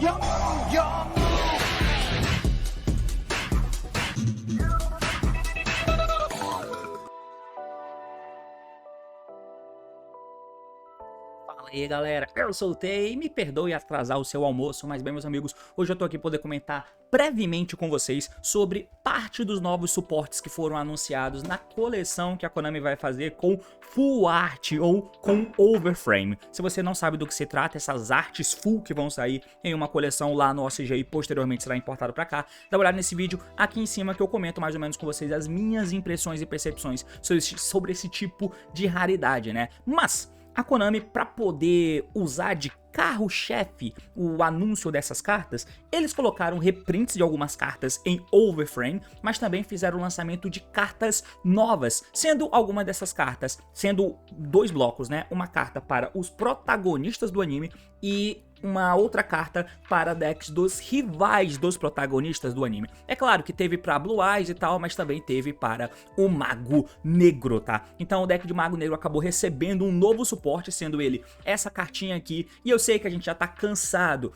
Fala aí galera, eu sou o Tei, me perdoe atrasar o seu almoço, mas bem meus amigos, hoje eu tô aqui para poder comentar brevemente com vocês sobre parte dos novos suportes que foram anunciados na coleção que a Konami vai fazer com Full Art ou com Overframe. Se você não sabe do que se trata, essas artes full que vão sair em uma coleção lá no OCG e posteriormente será importado para cá, dá uma olhada nesse vídeo aqui em cima que eu comento mais ou menos com vocês as minhas impressões e percepções sobre esse tipo de raridade, né? Mas a Konami, para poder usar de carro-chefe o anúncio dessas cartas, eles colocaram reprints de algumas cartas em Overframe, mas também fizeram o lançamento de cartas novas, sendo alguma dessas cartas, sendo dois blocos, né? Uma carta para os protagonistas do anime e uma outra carta para decks dos rivais dos protagonistas do anime. É claro que teve para Blue Eyes e tal, mas também teve para o Mago Negro, tá? Então o deck de Mago Negro acabou recebendo um novo suporte, sendo ele essa cartinha aqui, e eu sei que a gente já tá cansado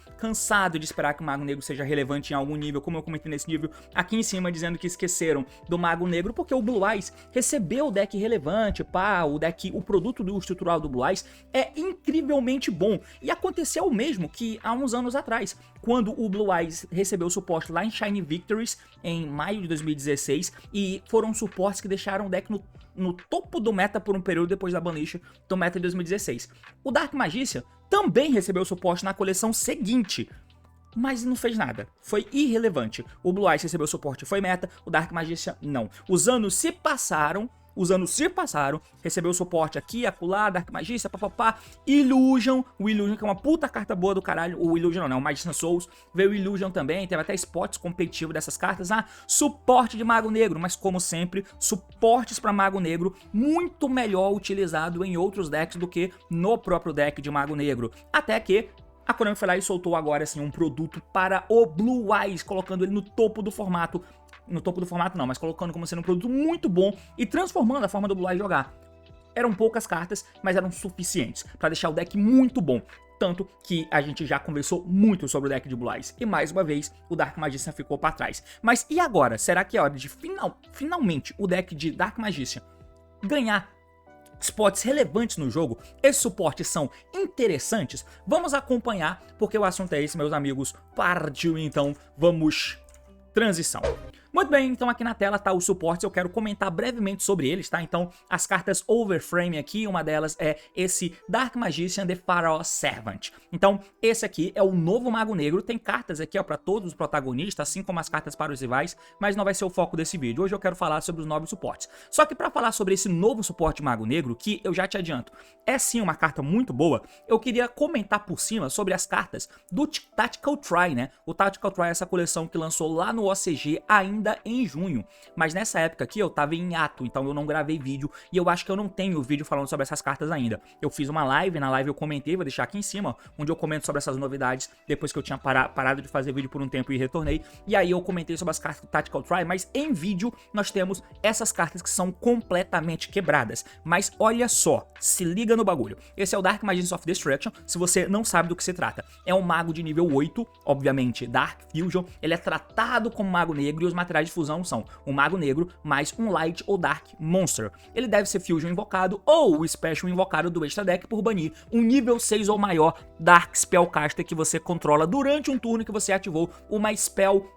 de esperar que o Mago Negro seja relevante em algum nível, como eu comentei nesse nível aqui em cima, dizendo que esqueceram do Mago Negro, porque o Blue Eyes recebeu o deck relevante, pá, o produto do estrutural do Blue Eyes é incrivelmente bom, e aconteceu o mesmo que há uns anos atrás, quando o Blue Eyes recebeu suporte lá em Shiny Victories, em maio de 2016, e foram suportes que deixaram o deck no topo do meta por um período depois da banish do meta de 2016. O Dark Magician também recebeu suporte na coleção seguinte, mas não fez nada, foi irrelevante. O Blue Eyes recebeu suporte e foi meta, o Dark Magician não. Os anos se passaram, recebeu suporte aqui, acolá, Dark Magician, papapá, Illusion, o Illusion que é uma puta carta boa do caralho, o Illusion não, o Magician Souls, veio o Illusion também, teve até spots competitivos dessas cartas, suporte de Mago Negro, mas como sempre, suportes para Mago Negro muito melhor utilizado em outros decks do que no próprio deck de Mago Negro, até que a Konami foi lá e soltou agora assim um produto para o Blue Eyes, colocando ele no topo do formato. No topo do formato não, mas colocando como sendo um produto muito bom e transformando a forma do Blue Eyes jogar. Eram poucas cartas, mas eram suficientes para deixar o deck muito bom. Tanto que a gente já conversou muito sobre o deck de Blue Eyes. E mais uma vez, o Dark Magician ficou para trás. Mas e agora? Será que é hora de finalmente o deck de Dark Magician ganhar spots relevantes no jogo? Esses suportes são interessantes? Vamos acompanhar, porque o assunto é esse, meus amigos. Partiu então, vamos transição. Muito bem, então aqui na tela tá os suportes, eu quero comentar brevemente sobre eles, tá? Então, as cartas Overframe aqui, uma delas é esse Dark Magician The Pharaoh Servant. Então, esse aqui é o novo Mago Negro, tem cartas aqui, ó, pra todos os protagonistas, assim como as cartas para os rivais, mas não vai ser o foco desse vídeo. Hoje eu quero falar sobre os novos suportes. Só que pra falar sobre esse novo suporte Mago Negro, que eu já te adianto, é sim uma carta muito boa, eu queria comentar por cima sobre as cartas do Tactical Try, né? O Tactical Try é essa coleção que lançou lá no OCG ainda em junho, mas nessa época aqui eu tava em hiato, então eu não gravei vídeo e eu acho que eu não tenho vídeo falando sobre essas cartas ainda. Eu fiz uma live, na live eu comentei, vou deixar aqui em cima, onde eu comento sobre essas novidades, depois que eu tinha parado de fazer vídeo por um tempo e retornei, e aí eu comentei sobre as cartas do Tactical Try, mas em vídeo nós temos essas cartas que são completamente quebradas. Mas olha só, se liga no bagulho, esse é o Dark Magician of Destruction. Se você não sabe do que se trata, é um mago de nível 8, obviamente Dark Fusion, ele é tratado como mago negro e os materiais de fusão são um Mago Negro mais um Light ou Dark Monster. Ele deve ser Fusion invocado ou o Special invocado do extra deck por banir um nível 6 ou maior Dark Spellcaster que você controla durante um turno que você ativou uma spell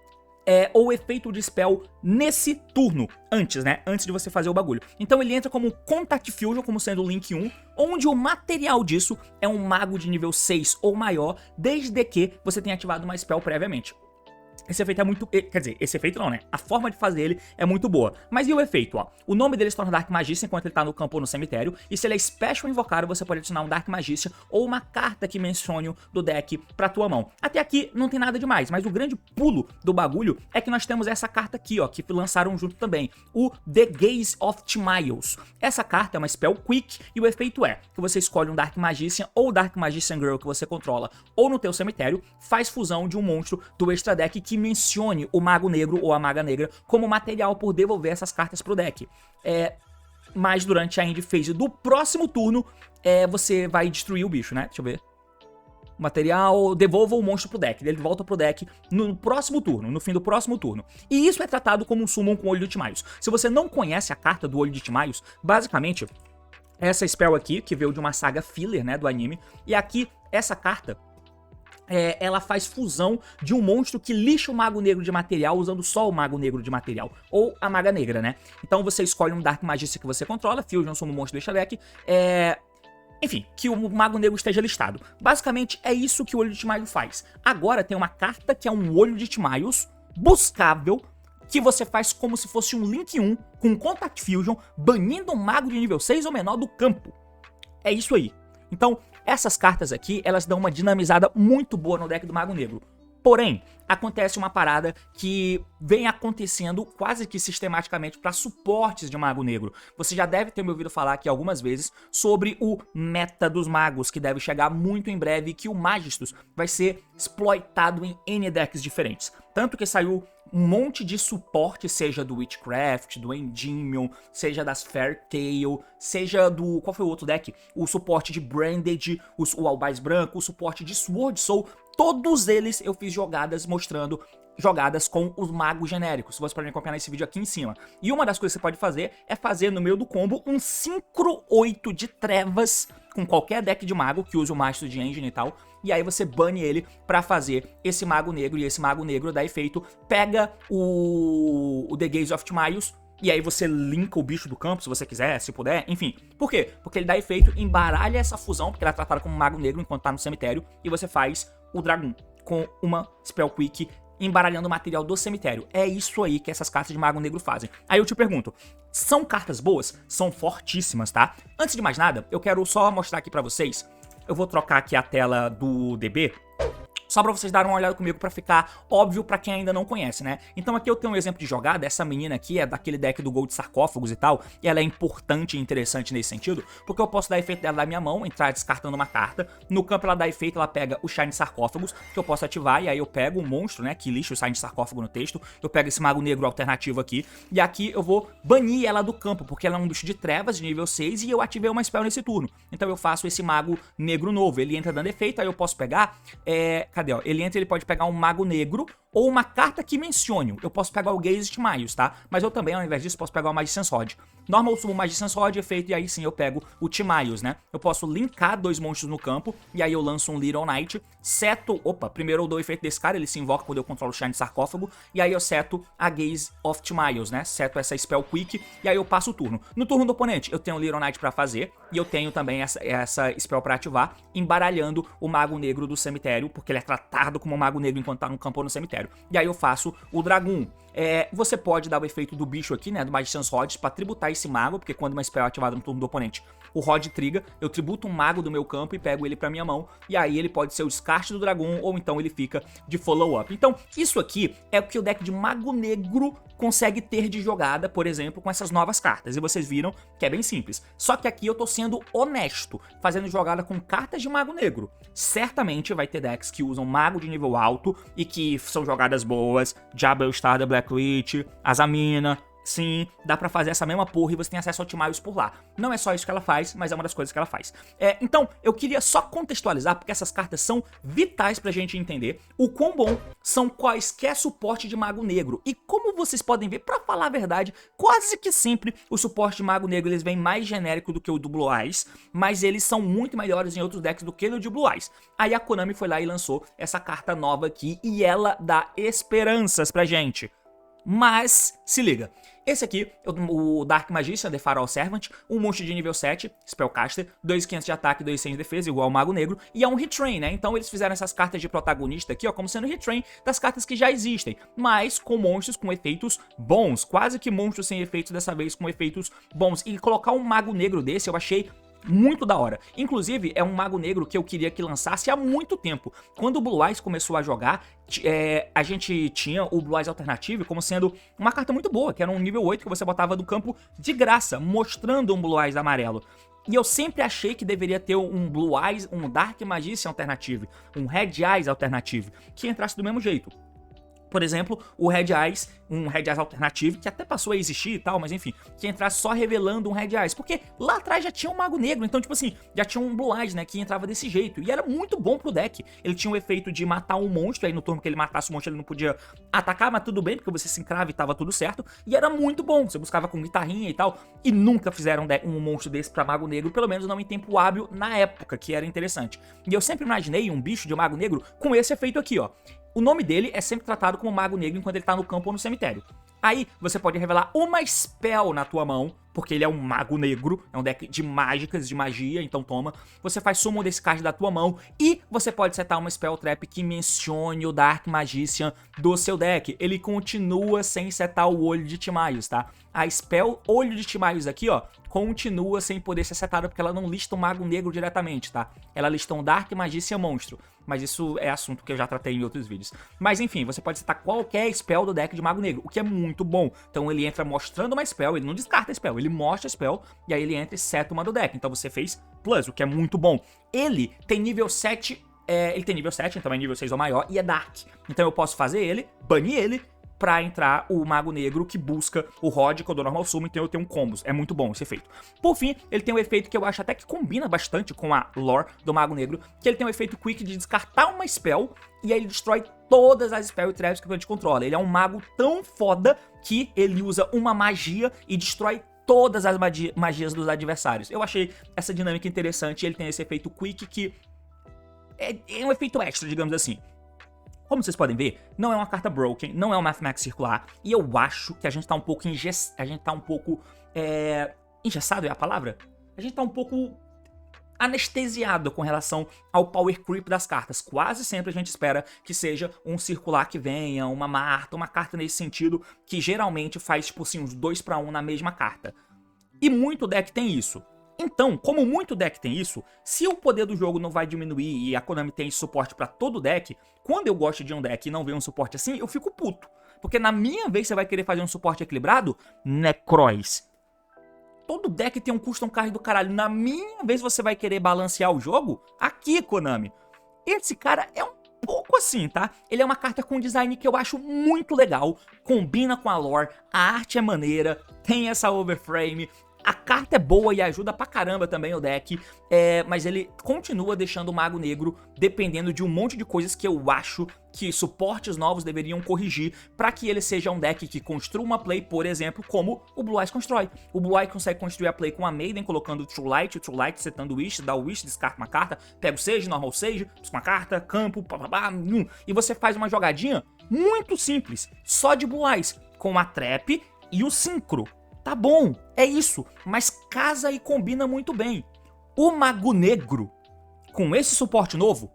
ou efeito de spell nesse turno, antes, né? Antes de você fazer o bagulho. Então ele entra como Contact Fusion, como sendo o Link 1, onde o material disso é um mago de nível 6 ou maior, desde que você tenha ativado uma spell previamente. Esse efeito é muito... Quer dizer, esse efeito não, né? A forma de fazer ele é muito boa. Mas e o efeito, ó? O nome dele se torna Dark Magician enquanto ele tá no campo ou no cemitério. E se ele é Special invocado, você pode adicionar um Dark Magician ou uma carta que mencione do deck pra tua mão. Até aqui não tem nada demais, mas o grande pulo do bagulho é que nós temos essa carta aqui, ó, que lançaram junto também. O The Gaze of Timaeus. Essa carta é uma Spell Quick e o efeito é que você escolhe um Dark Magician ou Dark Magician Girl que você controla ou no teu cemitério, faz fusão de um monstro do extra deck que mencione o Mago Negro ou a Maga Negra como material por devolver essas cartas pro deck. Mas durante a end phase do próximo turno, você vai destruir o bicho, né? Deixa eu ver. material, devolva o monstro pro deck. Ele volta pro deck no próximo turno, no fim do próximo turno. E isso é tratado como um summon com olho de Timaios. Se você não conhece a carta do olho de Timaios, basicamente, essa spell aqui, que veio de uma saga filler, né, do anime, e aqui, essa carta, ela faz fusão de um monstro que lixa o Mago Negro de material usando só o Mago Negro de material, ou a Maga Negra, né? Então você escolhe um Dark Magista que você controla, Fusion, Summon Monstro, deixa deck, enfim, que o Mago Negro esteja listado. Basicamente é isso que o Olho de Timaios faz. Agora tem uma carta que é um Olho de Timaios buscável, que você faz como se fosse um Link 1 com Contact Fusion, banindo um mago de nível 6 ou menor do campo. É isso aí. Então, essas cartas aqui, elas dão uma dinamizada muito boa no deck do Mago Negro. Porém, acontece uma parada que vem acontecendo quase que sistematicamente para suportes de Mago Negro. Você já deve ter me ouvido falar aqui algumas vezes sobre o meta dos magos, que deve chegar muito em breve, que o Magistus vai ser exploitado em N decks diferentes. Tanto que saiu um monte de suporte, seja do Witchcraft, do Endymion, seja das Fairtail, seja do... qual foi o outro deck? O suporte de Branded, o Albais Branco, o suporte de Sword Soul. Todos eles eu fiz jogadas mostrando jogadas com os magos genéricos. Você pode acompanhar nesse vídeo aqui em cima. E uma das coisas que você pode fazer é fazer no meio do combo um Synchro 8 de trevas com qualquer deck de mago que use o Master de Engine e tal. E aí você bane ele pra fazer esse mago negro. E esse mago negro dá efeito, pega o The Gaze of Timaios, e aí você linka o bicho do campo, se você quiser, se puder, enfim. Por quê? Porque ele dá efeito, embaralha essa fusão, porque ela é tratada como mago negro enquanto tá no cemitério, e você faz o dragão com uma Spell Quick embaralhando o material do cemitério. É isso aí que essas cartas de Mago Negro fazem. Aí eu te pergunto, são cartas boas? São fortíssimas, tá? Antes de mais nada, eu quero só mostrar aqui pra vocês. Eu vou trocar aqui a tela do DB, só pra vocês darem uma olhada comigo pra ficar óbvio pra quem ainda não conhece, né? Então aqui eu tenho um exemplo de jogada. Essa menina aqui é daquele deck do Gold Sarcófagos e tal, e ela é importante e interessante nesse sentido, porque eu posso dar efeito dela na minha mão, entrar descartando uma carta. No campo ela dá efeito, ela pega o Shine Sarcófagos, que eu posso ativar, e aí eu pego um monstro, né, que lixa o Shine Sarcófago no texto. Eu pego esse Mago Negro alternativo aqui, e aqui eu vou banir ela do campo, porque ela é um bicho de trevas de nível 6, e eu ativei uma spell nesse turno. Então eu faço esse Mago Negro novo, ele entra dando efeito, aí eu posso pegar, cadê, ó? Ele entra, ele pode pegar um Mago Negro ou uma carta que mencione. Eu posso pegar o Gaze de Timaios, tá? Mas eu também, ao invés disso, posso pegar o Magician's Rod. Normal eu subo o Magician's Rod, efeito, e aí sim eu pego o Timaios, né? Eu posso linkar dois monstros no campo, e aí eu lanço um Little Knight, seto... Opa, primeiro eu dou o efeito desse cara, ele se invoca quando eu controlo o Shine Sarcófago, e aí eu seto a Gaze of Timaios, né? Seto essa Spell Quick, e aí eu passo o turno. No turno do oponente, eu tenho o Little Knight pra fazer, e eu tenho também essa Spell pra ativar, embaralhando o Mago Negro do cemitério, porque ele é tratado como um Mago Negro enquanto tá no campo ou no cemitério. E aí eu faço o Dragoon. Você pode dar o efeito do bicho aqui, né, do Magician's Rod, pra tributar esse mago, porque quando uma spell é ativada no turno do oponente, o Rod triga, eu tributo um mago do meu campo e pego ele pra minha mão, e aí ele pode ser o descarte do Dragoon, ou então ele fica de follow-up. Então, isso aqui é o que o deck de Mago Negro consegue ter de jogada, por exemplo, com essas novas cartas, e vocês viram que é bem simples. Só que aqui eu tô sendo honesto, fazendo jogada com cartas de Mago Negro. Certamente vai ter decks que usam mago de nível alto e que são jogadas boas, Jabel Star da Black Witch, Azamina. Sim, dá pra fazer essa mesma porra e você tem acesso ao Timaios por lá. Não é só isso que ela faz, mas é uma das coisas que ela faz. Então, eu queria só contextualizar, porque essas cartas são vitais pra gente entender o quão bom são quaisquer suporte de Mago Negro. E como vocês podem ver, pra falar a verdade, quase que sempre o suporte de Mago Negro eles vêm mais genérico do que o do Blue Eyes, mas eles são muito melhores em outros decks do que no de Blue Eyes. Aí a Konami foi lá e lançou essa carta nova aqui, e ela dá esperanças pra gente. Mas, se liga, esse aqui, o Dark Magician, The Pharaoh Servant, um monstro de nível 7, Spellcaster, 2.500 de ataque e 2.100 de defesa, igual ao Mago Negro, e é um retrain, né? Então eles fizeram essas cartas de protagonista aqui, ó, como sendo retrain das cartas que já existem, mas com monstros com efeitos bons, quase que monstros sem efeitos, dessa vez com efeitos bons. E colocar um Mago Negro desse eu achei muito da hora. Inclusive, é um Mago Negro que eu queria que lançasse há muito tempo. Quando o Blue Eyes começou a jogar, a gente tinha o Blue Eyes Alternative como sendo uma carta muito boa, que era um nível 8 que você botava do campo de graça, mostrando um Blue Eyes amarelo. E eu sempre achei que deveria ter um Blue Eyes, um Dark Magician Alternative, um Red Eyes Alternative, que entrasse do mesmo jeito. Por exemplo, o Red Eyes, um Red Eyes alternativo, que até passou a existir e tal, mas enfim, que entrasse só revelando um Red Eyes, porque lá atrás já tinha um Mago Negro, então tipo assim, já tinha um Blue Eyes, né, que entrava desse jeito, e era muito bom pro deck. Ele tinha o efeito de matar um monstro, aí no turno que ele matasse o monstro ele não podia atacar, mas tudo bem, porque você se encrava e tava tudo certo, e era muito bom, você buscava com guitarrinha e tal, e nunca fizeram um monstro desse pra Mago Negro, pelo menos não em tempo hábil na época, que era interessante. E eu sempre imaginei um bicho de Mago Negro com esse efeito aqui, ó. O nome dele é sempre tratado como Mago Negro enquanto ele tá no campo ou no cemitério. Aí você pode revelar uma spell na tua mão, porque ele é um Mago Negro, é um deck de mágicas, de magia, então toma. Você faz summon desse card da tua mão e você pode setar uma Spell Trap que mencione o Dark Magician do seu deck. Ele continua sem setar o Olho de Timaeus, tá? A Spell Olho de Timaeus aqui, ó, continua sem poder ser setada porque ela não lista um Mago Negro diretamente, tá? Ela lista um Dark Magician Monstro. Mas isso é assunto que eu já tratei em outros vídeos. Mas enfim, você pode setar qualquer spell do deck de Mago Negro, o que é muito bom. Então ele entra mostrando uma spell, ele não descarta a spell, ele mostra a spell, e aí ele entra e seta uma do deck. Então você fez plus, o que é muito bom. Ele tem nível 7, ele tem nível 7, então é nível 6 ou maior, e é Dark. Então eu posso fazer ele, banir ele, pra entrar o Mago Negro que busca o Rod quando eu normal sumo, então eu tenho um combos. É muito bom esse efeito. Por fim, ele tem um efeito que eu acho até que combina bastante com a lore do Mago Negro, que ele tem um efeito quick de descartar uma spell e aí ele destrói todas as spell traps que a gente controla. Ele é um mago tão foda que ele usa uma magia e destrói todas as magias dos adversários. Eu achei essa dinâmica interessante e ele tem esse efeito quick que é um efeito extra, digamos assim. Como vocês podem ver, não é uma carta broken, não é um Mathemax circular, e eu acho que a gente tá um pouco engessado é a palavra? A gente tá um pouco anestesiado com relação ao power creep das cartas. Quase sempre a gente espera que seja um circular que venha, uma Marta, uma carta nesse sentido, que geralmente faz, tipo assim, uns 2-1 na mesma carta. E muito deck tem isso. Então, como muito deck tem isso, se o poder do jogo não vai diminuir e a Konami tem suporte pra todo deck, quando eu gosto de um deck e não vem um suporte assim, eu fico puto. Porque na minha vez você vai querer fazer um suporte equilibrado, Necroz. Todo deck tem um custom card do caralho. Na minha vez você vai querer balancear o jogo? Aqui, Konami. Esse cara é um pouco assim, tá? Ele é uma carta com design que eu acho muito legal, combina com a lore, a arte é maneira, tem essa overframe. A carta é boa e ajuda pra caramba também o deck, mas ele continua deixando o Mago Negro dependendo de um monte de coisas que eu acho que suportes novos deveriam corrigir pra que ele seja um deck que construa uma play, por exemplo, como o Blue Eyes constrói. O Blue Eyes consegue construir a play com a Maiden, colocando o True Light setando o Wish, dá o Wish, descarta uma carta, pega o Sage, normal Sage, busca uma carta, campo, e você faz uma jogadinha muito simples, só de Blue Eyes, com a Trap e o Synchro. Tá bom, é isso, mas casa e combina muito bem. O Mago Negro, com esse suporte novo,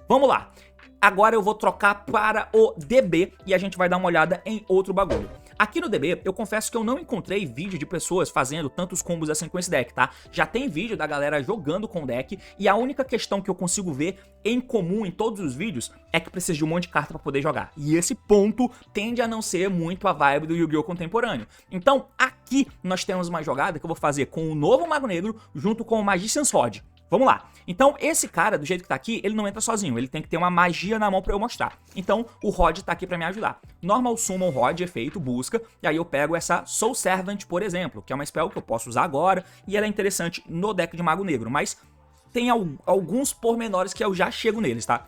vamos lá. Agora eu vou trocar para o DB e a gente vai dar uma olhada em outro bagulho. Aqui no DB, eu confesso que eu não encontrei vídeo de pessoas fazendo tantos combos assim com esse deck, tá? Já tem vídeo da galera jogando com o deck e a única questão que eu consigo ver em comum em todos os vídeos é que precisa de um monte de carta pra poder jogar. E esse ponto tende a não ser muito a vibe do Yu-Gi-Oh! Contemporâneo. Então, aqui nós temos uma jogada que eu vou fazer com o novo Mago Negro junto com o Magician's Rod. Vamos lá. Então, esse cara, do jeito que tá aqui, ele não entra sozinho. Ele tem que ter uma magia na mão pra eu mostrar. Então, o Rod tá aqui pra me ajudar. Normal Summon Rod, efeito, busca. E aí eu pego essa Soul Servant, por exemplo, que é uma spell que eu posso usar agora. E ela é interessante no deck de Mago Negro. Mas tem alguns pormenores que eu já chego neles, tá?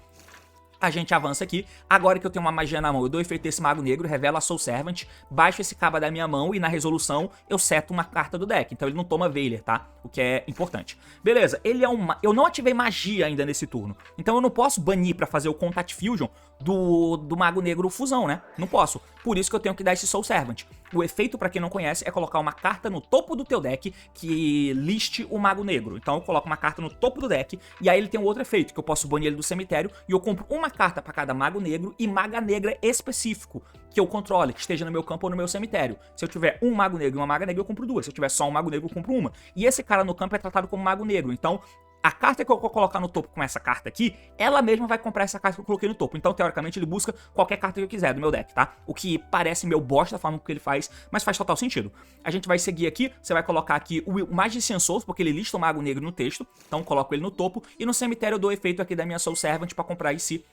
A gente avança aqui, agora que eu tenho uma magia na mão, eu dou efeito desse Mago Negro, revelo a Soul Servant, baixo esse caba da minha mão e na resolução eu seto uma carta do deck, então ele não toma Veiler, tá? O que é importante. Beleza, ele é eu não ativei magia ainda nesse turno, então eu não posso banir pra fazer o Contact Fusion do Mago Negro Fusão, né? Não posso, por isso que eu tenho que dar esse Soul Servant. O efeito, pra quem não conhece, é colocar uma carta no topo do teu deck que liste o Mago Negro. Então eu coloco uma carta no topo do deck e aí ele tem um outro efeito, que eu posso banir ele do cemitério e eu compro uma carta pra cada Mago Negro e Maga Negra específico que eu controle, que esteja no meu campo ou no meu cemitério. Se eu tiver um Mago Negro e uma Maga Negra, eu compro duas. Se eu tiver só um Mago Negro, eu compro uma. E esse cara no campo é tratado como Mago Negro, então a carta que eu vou colocar no topo com essa carta aqui, ela mesma vai comprar essa carta que eu coloquei no topo. Então, teoricamente, ele busca qualquer carta que eu quiser do meu deck, tá? O que parece meio bosta da forma que ele faz, mas faz total sentido. A gente vai seguir aqui, você vai colocar aqui o Magician Souls, porque ele lista o Mago Negro no texto. Então, coloco ele no topo. E no cemitério eu dou o efeito aqui da minha Soul Servant pra comprar esse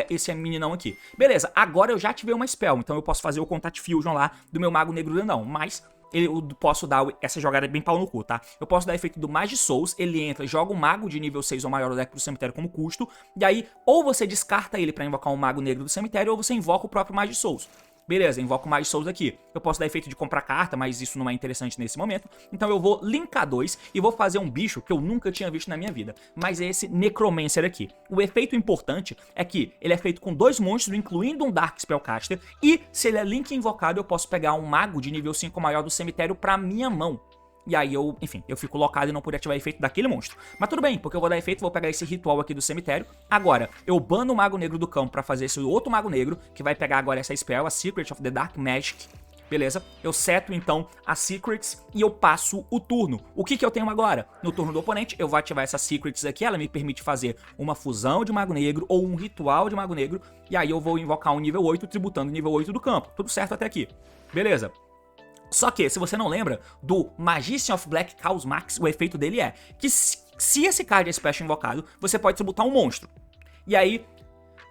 esse meninão aqui. Beleza, agora eu já ativei uma spell, então eu posso fazer o Contact Fusion lá do meu Mago Negro grandão, mas eu posso dar, essa jogada é bem pau no cu, tá? Eu posso dar efeito do Mage Souls, ele entra, joga um mago de nível 6 ou maior do deck pro cemitério como custo, e aí ou você descarta ele pra invocar um mago negro do cemitério, ou você invoca o próprio Mage Souls. Beleza, invoco o Mage Souls aqui. Eu posso dar efeito de comprar carta, mas isso não é interessante nesse momento. Então eu vou linkar 2 e vou fazer um bicho que eu nunca tinha visto na minha vida. Mas é esse Necromancer aqui. O efeito importante é que ele é feito com 2 monstros, incluindo um Dark Spellcaster. E se ele é link invocado, eu posso pegar um mago de nível 5 maior do cemitério pra minha mão. E aí enfim, eu fico locado e não poder ativar efeito daquele monstro. Mas tudo bem, porque eu vou dar efeito, vou pegar esse ritual aqui do cemitério. Agora, eu bano o Mago Negro do campo pra fazer esse outro Mago Negro, que vai pegar agora essa spell, a Secret of the Dark Magic. Beleza? Eu seto então as Secrets e eu passo o turno. O que eu tenho agora? No turno do oponente, eu vou ativar essas Secrets aqui, ela me permite fazer uma fusão de Mago Negro ou um ritual de Mago Negro. E aí eu vou invocar um nível 8, tributando o nível 8 do campo. Tudo certo até aqui. Beleza? Só que, se você não lembra, do Magician of Black Chaos Max, o efeito dele é que se esse card é special invocado, você pode tributar um monstro. E aí,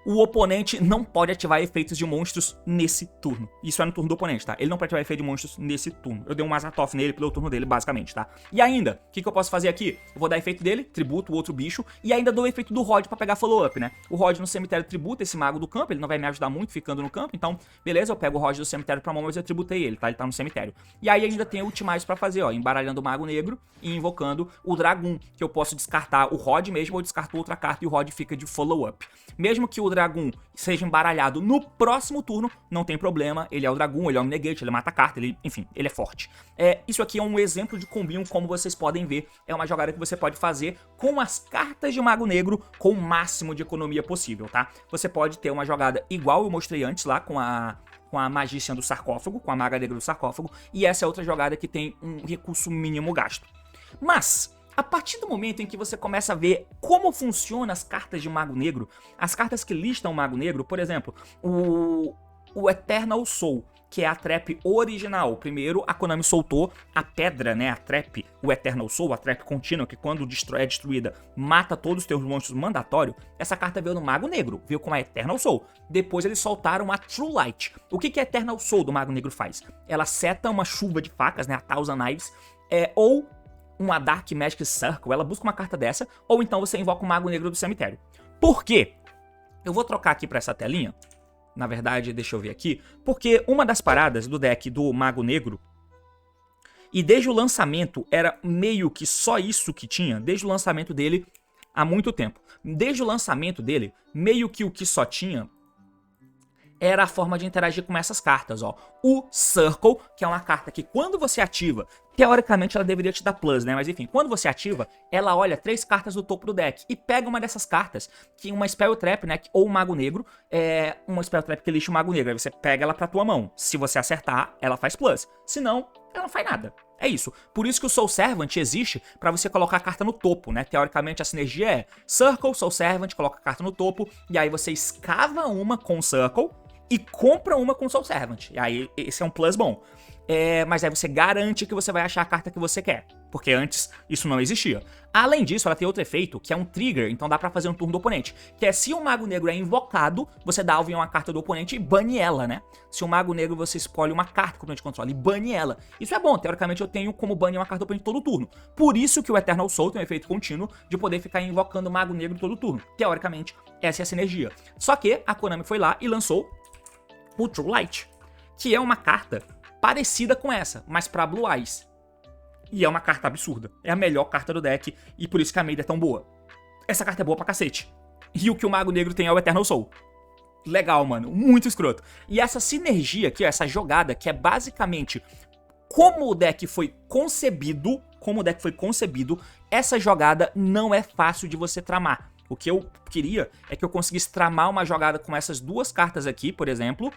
o oponente não pode ativar efeitos de monstros nesse turno. Isso é no turno do oponente, tá? Ele não pode ativar efeito de monstros nesse turno. Eu dei um Azathoth nele pelo turno dele, basicamente, tá? E ainda, o que eu posso fazer aqui? Eu vou dar efeito dele, tributo o outro bicho, e ainda dou o efeito do Rod pra pegar follow-up, né? O Rod no cemitério tributa esse mago do campo, ele não vai me ajudar muito ficando no campo, então, beleza, eu pego o Rod do cemitério pra mão, mas eu tributei ele, tá? Ele tá no cemitério. E aí ainda tem ultimais pra fazer, ó, embaralhando o Mago Negro e invocando o Dragoon, que eu posso descartar o Rod mesmo, ou descarto outra carta e o Rod fica de follow-up. Mesmo que o Dragoon seja embaralhado no próximo turno, não tem problema, ele é o Dragoon, ele é o Omnigate, ele mata a carta, enfim, ele é forte. Isso aqui é um exemplo de combinho, como vocês podem ver, é uma jogada que você pode fazer com as cartas de Mago Negro com o máximo de economia possível, tá? Você pode ter uma jogada igual eu mostrei antes lá com a Magician do Sarcófago, com a Maga Negra do Sarcófago, e essa é outra jogada que tem um recurso mínimo gasto. Mas a partir do momento em que você começa a ver como funcionam as cartas de Mago Negro, as cartas que listam o Mago Negro, por exemplo, o Eternal Soul, que é a trap original. Primeiro, a Konami soltou a pedra, né, a trap, o Eternal Soul, a trap contínua, que quando é destruída, mata todos os teus monstros mandatório. Essa carta veio no Mago Negro, veio com a Eternal Soul. Depois eles soltaram a True Light. O que a Eternal Soul do Mago Negro faz? Ela seta uma chuva de facas, né, a Thousand Knives, ou uma Dark Magic Circle, ela busca uma carta dessa, ou então você invoca o Mago Negro do cemitério. Por quê? Eu vou trocar aqui pra essa telinha, na verdade, deixa eu ver aqui, porque uma das paradas do deck do Mago Negro, e desde o lançamento era meio que só isso que tinha, desde o lançamento dele há muito tempo. Desde o lançamento dele, meio que o que só tinha era a forma de interagir com essas cartas, ó. O Circle, que é uma carta que quando você ativa, teoricamente ela deveria te dar plus, né? Mas enfim, quando você ativa, ela olha 3 cartas do topo do deck e pega uma dessas cartas, que uma Spell Trap, né? Ou o Mago Negro, uma Spell Trap que lixa o Mago Negro. Aí você pega ela pra tua mão. Se você acertar, ela faz plus. Se não, ela não faz nada. É isso. Por isso que o Soul Servant existe pra você colocar a carta no topo, né? Teoricamente a sinergia é Circle, Soul Servant, coloca a carta no topo, e aí você escava uma com o Circle e compra uma com o Soul Servant. E aí esse é um plus bom. Mas aí você garante que você vai achar a carta que você quer, porque antes isso não existia. Além disso, ela tem outro efeito, que é um trigger, então dá pra fazer um turno do oponente, que é se o Mago Negro é invocado, você dá alvo em uma carta do oponente e bane ela, né? Se o Mago Negro você escolhe uma carta que o oponente controla e bane ela. Isso é bom, teoricamente eu tenho como banir uma carta do oponente todo turno. Por isso que o Eternal Soul tem um efeito contínuo de poder ficar invocando o Mago Negro todo turno. Teoricamente, essa é a sinergia. Só que a Konami foi lá e lançou o True Light, que é uma carta parecida com essa, mas pra Blue Eyes. E é uma carta absurda. É a melhor carta do deck, e por isso que a Maid é tão boa. Essa carta é boa pra cacete. E o que o Mago Negro tem é o Eternal Soul. Legal, mano. Muito escroto. E essa sinergia aqui, ó, essa jogada, que é basicamente como o deck foi concebido, essa jogada não é fácil de você tramar. O que eu queria é que eu conseguisse tramar uma jogada com essas duas cartas aqui, por exemplo,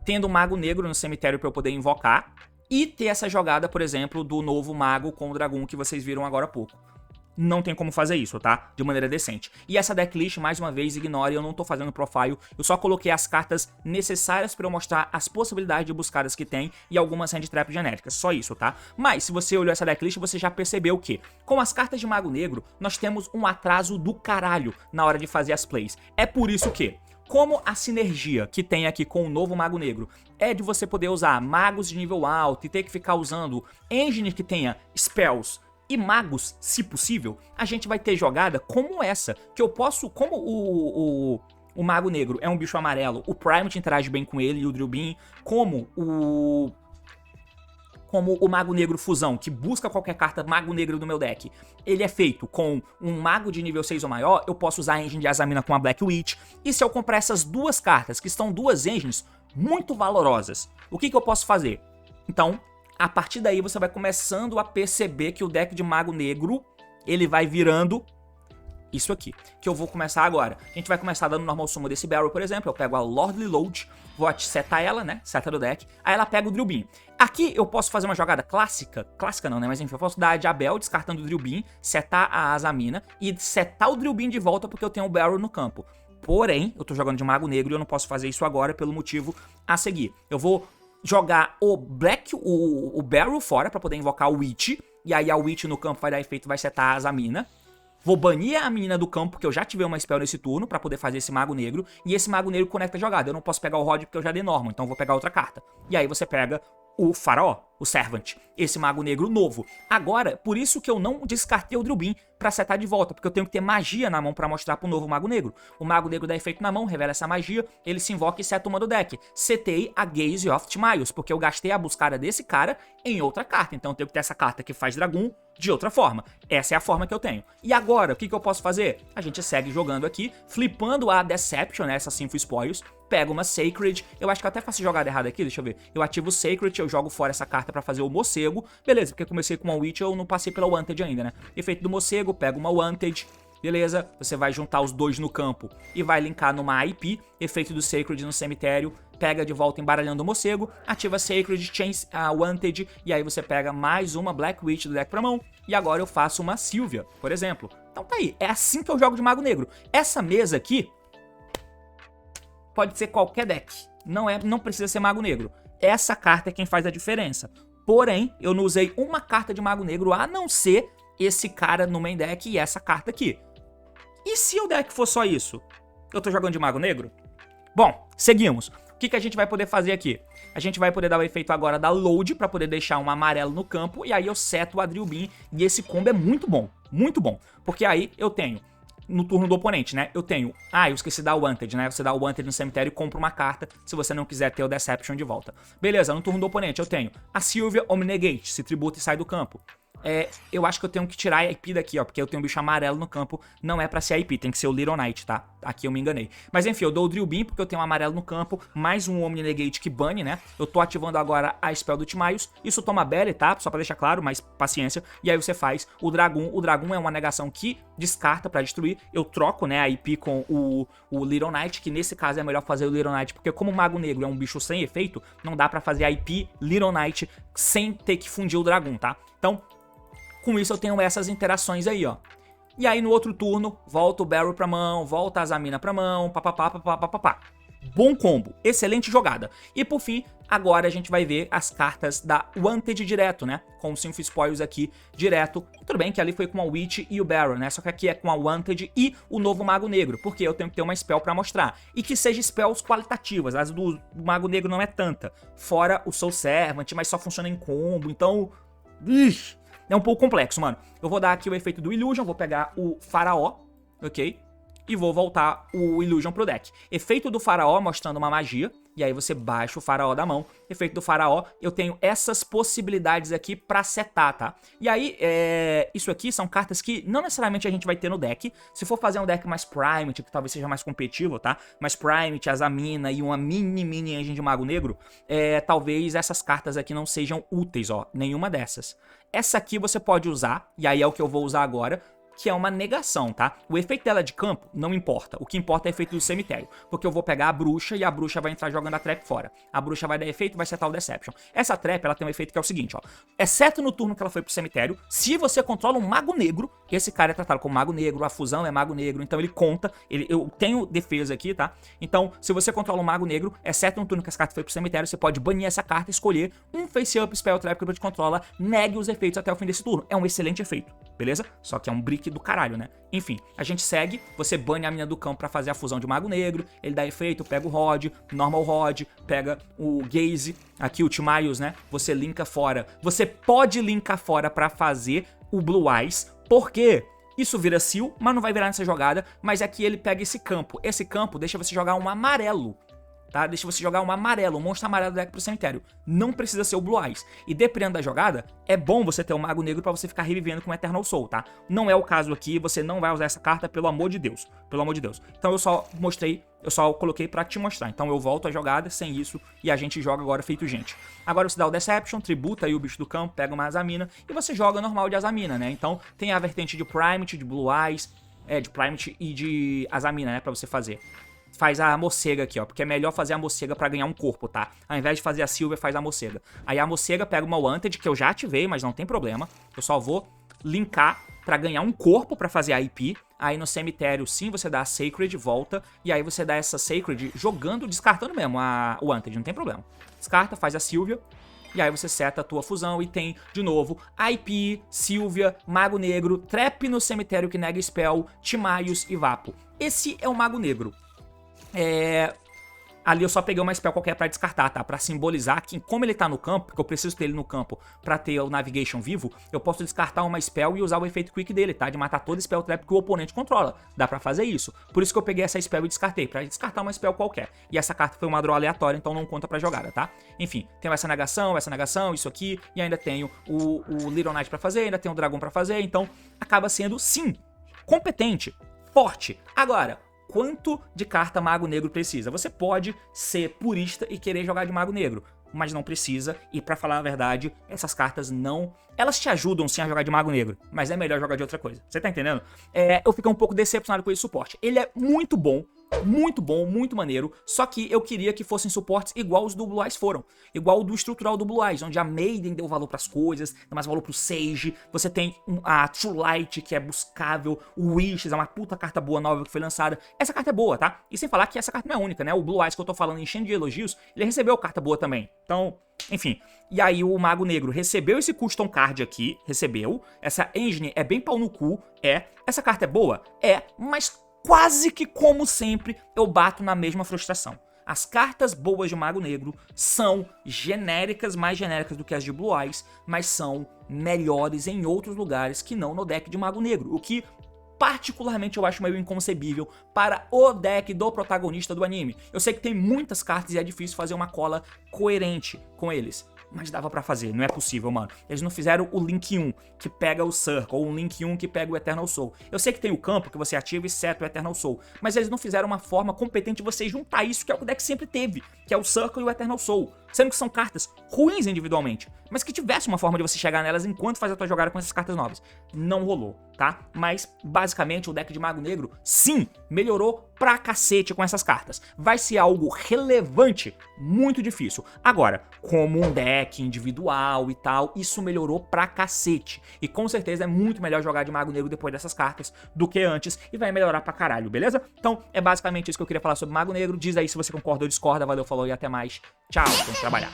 tendo o Mago Negro no cemitério para eu poder invocar, e ter essa jogada, por exemplo, do novo Mago com o Dragoon que vocês viram agora há pouco. não tem como fazer isso, tá? De maneira decente. E essa decklist, mais uma vez, ignore, eu não tô fazendo profile, eu só coloquei as cartas necessárias pra eu mostrar as possibilidades de buscadas que tem e algumas hand trap genéricas, só isso, tá? Mas, se você olhou essa decklist, você já percebeu que, com as cartas de Mago Negro, nós temos um atraso do caralho na hora de fazer as plays. É por isso que, como a sinergia que tem aqui com o novo Mago Negro é de você poder usar magos de nível alto e ter que ficar usando engine que tenha spells e magos, se possível, a gente vai ter jogada como essa, que eu posso, como o Mago Negro é um bicho amarelo, o Primate interage bem com ele e o Drill Beam, como o Mago Negro Fusão, que busca qualquer carta Mago Negro do meu deck, ele é feito com um Mago de nível 6 ou maior, eu posso usar a engine de Azamina com a Black Witch, e se eu comprar essas duas cartas, que estão duas engines muito valorosas, o que eu posso fazer? Então, a partir daí você vai começando a perceber que o deck de Mago Negro, ele vai virando isso aqui, que eu vou começar agora. A gente vai começar dando normal summon desse Barrel, por exemplo, eu pego a Lordly Load, vou setar ela, né, seta do deck, aí ela pega o Drill Beam. Aqui eu posso fazer uma jogada clássica não, né, mas enfim, eu posso dar a Jabel, descartando o Drill Beam, setar a Azamina e setar o Drill Beam de volta porque eu tenho o Barrel no campo. Porém, eu tô jogando de Mago Negro e eu não posso fazer isso agora pelo motivo a seguir. Eu vou jogar o Barrel fora pra poder invocar o Witch, e aí a Witch no campo vai dar efeito, vai setar a Azamina. Vou banir a menina do campo, porque eu já tive uma spell nesse turno, pra poder fazer esse Mago Negro, e esse Mago Negro conecta a jogada. Eu não posso pegar o Rod porque eu já dei normal, então eu vou pegar outra carta. E aí você pega o Faraó, o Servant, esse Mago Negro novo. Agora, por isso que eu não descartei o Drill Beam pra setar de volta, porque eu tenho que ter magia na mão pra mostrar pro novo Mago Negro. O Mago Negro dá efeito na mão, revela essa magia, ele se invoca e seta uma do deck. Setei a Gaze of Timaeus, porque eu gastei a buscada desse cara em outra carta, então eu tenho que ter essa carta que faz Dragoon de outra forma. Essa é a forma que eu tenho. E agora, o que eu posso fazer? A gente segue jogando aqui, flipando a Deception, né, essa Sinful Spoils, pego uma Sacred, eu acho que eu até faço jogada errada aqui, deixa eu ver. Eu ativo o Sacred, eu jogo fora essa carta pra fazer o Morcego, beleza, porque eu comecei com uma Witch, eu não passei pela Wanted ainda, né. Efeito do Morcego, pego uma Wanted, beleza, você vai juntar os dois no campo e vai linkar numa IP, efeito do Sacred no cemitério, pega de volta embaralhando o Morcego, ativa Sacred, Chains a Wanted, e aí você pega mais uma Black Witch do deck pra mão, e agora eu faço uma Sylvia, por exemplo. Então tá aí, é assim que eu jogo de Mago Negro. Essa mesa aqui pode ser qualquer deck, não precisa ser Mago Negro. Essa carta é quem faz a diferença. Porém, eu não usei uma carta de Mago Negro a não ser esse cara no main deck e essa carta aqui. E se o deck for só isso? Eu tô jogando de Mago Negro? Bom, seguimos. O que a gente vai poder fazer aqui? A gente vai poder dar o efeito agora da Load pra poder deixar um amarelo no campo e aí eu seto o Drill Beam e esse combo é muito bom, porque aí eu tenho no turno do oponente, né? Eu tenho, eu esqueci da Wanted, né? Você dá o Wanted no cemitério e compra uma carta se você não quiser ter o Deception de volta. Beleza, no turno do oponente eu tenho a Sylvia Omnegate, se tributa e sai do campo. Eu acho que eu tenho que tirar a IP daqui, ó, porque eu tenho um bicho amarelo no campo, não é pra ser a IP, tem que ser o Little Knight, tá? Aqui eu me enganei. Mas enfim, eu dou o Drill Beam porque eu tenho um amarelo no campo, mais um Omni Negate que bane, né? Eu tô ativando agora a spell do Timaeus, isso toma Belly, tá? Só pra deixar claro, mas paciência. E aí você faz o Dragoon é uma negação que descarta pra destruir, eu troco, né, a IP com o Little Knight, que nesse caso é melhor fazer o Little Knight, porque como o Mago Negro é um bicho sem efeito, não dá pra fazer a IP Little Knight sem ter que fundir o Dragoon, tá? Então, com isso eu tenho essas interações aí, ó. E aí no outro turno, volta o Barrel pra mão, volta a Azamina pra mão, papapá. Bom combo, excelente jogada. E por fim, agora a gente vai ver as cartas da Wanted direto, né? Com o Sinful Spoils aqui direto. Tudo bem que ali foi com a Witch e o Barrel, né? Só que aqui é com a Wanted e o novo Mago Negro, porque eu tenho que ter uma spell pra mostrar. E que seja spells qualitativas, as do Mago Negro não é tanta. Fora o Soul Servant, mas só funciona em combo, então... Ixi, é um pouco complexo, mano. Eu vou dar aqui o efeito do Illusion, vou pegar o Faraó, ok? E vou voltar o Illusion pro deck. Efeito do Faraó mostrando uma magia, e aí você baixa o Faraó da mão. Efeito do Faraó, eu tenho essas possibilidades aqui pra setar, tá? E aí, isso aqui são cartas que não necessariamente a gente vai ter no deck. Se for fazer um deck mais Primate, que talvez seja mais competitivo, tá? Mais Primate, Azamina e uma mini engine de Mago Negro, talvez essas cartas aqui não sejam úteis, ó. Nenhuma dessas. Essa aqui você pode usar, e aí é o que eu vou usar agora. que é uma negação, tá? O efeito dela de campo não importa. O que importa é o efeito do cemitério. Porque eu vou pegar a bruxa e a bruxa vai entrar jogando a trap fora. A bruxa vai dar efeito e vai setar o Deception. Essa trap, ela tem um efeito que é o seguinte, ó. Exceto no turno que ela foi pro cemitério, se você controla um mago negro, esse cara é tratado como mago negro, a fusão é mago negro, então ele conta. Eu tenho defesa aqui, tá? Então, se você controla um mago negro, exceto no turno que essa carta foi pro cemitério, você pode banir essa carta e escolher um face-up spell trap que ele te controla, negue os efeitos até o fim desse turno. É um excelente efeito, beleza? Só que é um brick do caralho, né? Enfim, a gente segue, você bane a mina do campo pra fazer a fusão de mago negro, ele dá efeito, pega o Rod, normal Rod, pega o Gaze, aqui o Timaios, né? Você linka fora. Você pode linkar fora pra fazer o Blue Eyes, por quê? Isso vira seal, mas não vai virar nessa jogada, mas aqui ele pega esse campo. Esse campo deixa você jogar um amarelo, tá? Deixa você jogar um amarelo, um monstro amarelo do deck pro cemitério. Não precisa ser o Blue Eyes. E dependendo da jogada, é bom você ter um mago negro pra você ficar revivendo com o Eternal Soul, tá? Não é o caso aqui, você não vai usar essa carta, pelo amor de Deus. Pelo amor de Deus. Então eu só mostrei, eu só coloquei pra te mostrar. Então eu volto a jogada sem isso e a gente joga agora feito gente. Agora você dá o Deception, tributa aí o bicho do campo, pega uma Azamina e você joga normal de Azamina, né? Então tem a vertente de Primate, de Blue Eyes, de Primate e de Azamina, né? Pra você fazer. Faz a morcega aqui, ó, porque é melhor fazer a morcega pra ganhar um corpo, tá? Ao invés de fazer a Silver, faz a morcega. Aí a morcega pega uma Wanted, que eu já ativei, mas não tem problema. Eu só vou linkar pra ganhar um corpo pra fazer a IP. Aí no cemitério, sim, você dá a Sacred, volta. E aí você dá essa Sacred jogando, descartando mesmo a Wanted, não tem problema. Descarta, faz a Sylvia. E aí você seta a tua fusão e tem, de novo, IP, Sylvia, Mago Negro, Trap no cemitério que nega Spell, Timaios e Vapo. Esse é o Mago Negro. Ali eu só peguei uma spell qualquer pra descartar, tá? Pra simbolizar que, como ele tá no campo, porque eu preciso ter ele no campo pra ter o Navigation vivo, eu posso descartar uma spell e usar o efeito Quick dele, tá? De matar toda spell trap que o oponente controla. Dá pra fazer isso. Por isso que eu peguei essa spell e descartei, pra descartar uma spell qualquer. E essa carta foi uma draw aleatória, então não conta pra jogada, tá? Enfim, tenho essa negação, isso aqui, e ainda tenho o Little Knight pra fazer, ainda tenho o Dragão pra fazer, então acaba sendo, sim, competente, forte. Agora, quanto de carta Mago Negro precisa? Você pode ser purista e querer jogar de Mago Negro, mas não precisa, e pra falar a verdade, essas cartas não... Elas te ajudam sim a jogar de Mago Negro, mas é melhor jogar de outra coisa. Você tá entendendo? Eu fiquei um pouco decepcionado com esse suporte. Ele é muito bom, muito maneiro, só que eu queria que fossem suportes igual os do Blue Eyes foram. Igual o do estrutural do Blue Eyes, onde a Maiden deu valor pras coisas, deu mais valor pro Sage, você tem a True Light, que é buscável, o Wishes, é uma puta carta boa nova que foi lançada. Essa carta é boa, tá? E sem falar que essa carta não é única, né? O Blue Eyes que eu tô falando enchendo de elogios, ele recebeu carta boa também. Então, enfim. E aí o Mago Negro recebeu esse custom card aqui, recebeu. Essa engine é bem pau no cu, Essa carta é boa? Mas quase que como sempre eu bato na mesma frustração. As cartas boas de Mago Negro são genéricas, mais genéricas do que as de Blue Eyes, mas são melhores em outros lugares que não no deck de Mago Negro, o que particularmente eu acho meio inconcebível para o deck do protagonista do anime. Eu sei que tem muitas cartas e é difícil fazer uma cola coerente com eles, mas dava pra fazer, não é possível, mano. Eles não fizeram o Link 1 que pega o Circle, ou o Link 1 que pega o Eternal Soul. Eu sei que tem o campo que você ativa e seta o Eternal Soul, mas eles não fizeram uma forma competente de você juntar isso, que é o que o deck sempre teve, que é o Circle e o Eternal Soul. Sendo que são cartas ruins individualmente, mas que tivesse uma forma de você chegar nelas enquanto faz a tua jogada com essas cartas novas. Não rolou, tá? Mas, basicamente, o deck de Mago Negro, sim, melhorou pra cacete com essas cartas. Vai ser algo relevante, muito difícil. Agora, como um deck individual e tal, isso melhorou pra cacete. E com certeza é muito melhor jogar de Mago Negro depois dessas cartas do que antes, e vai melhorar pra caralho, beleza? Então, é basicamente isso que eu queria falar sobre Mago Negro. Diz aí se você concorda ou discorda. Valeu, falou e até mais. Tchau, vamos trabalhar.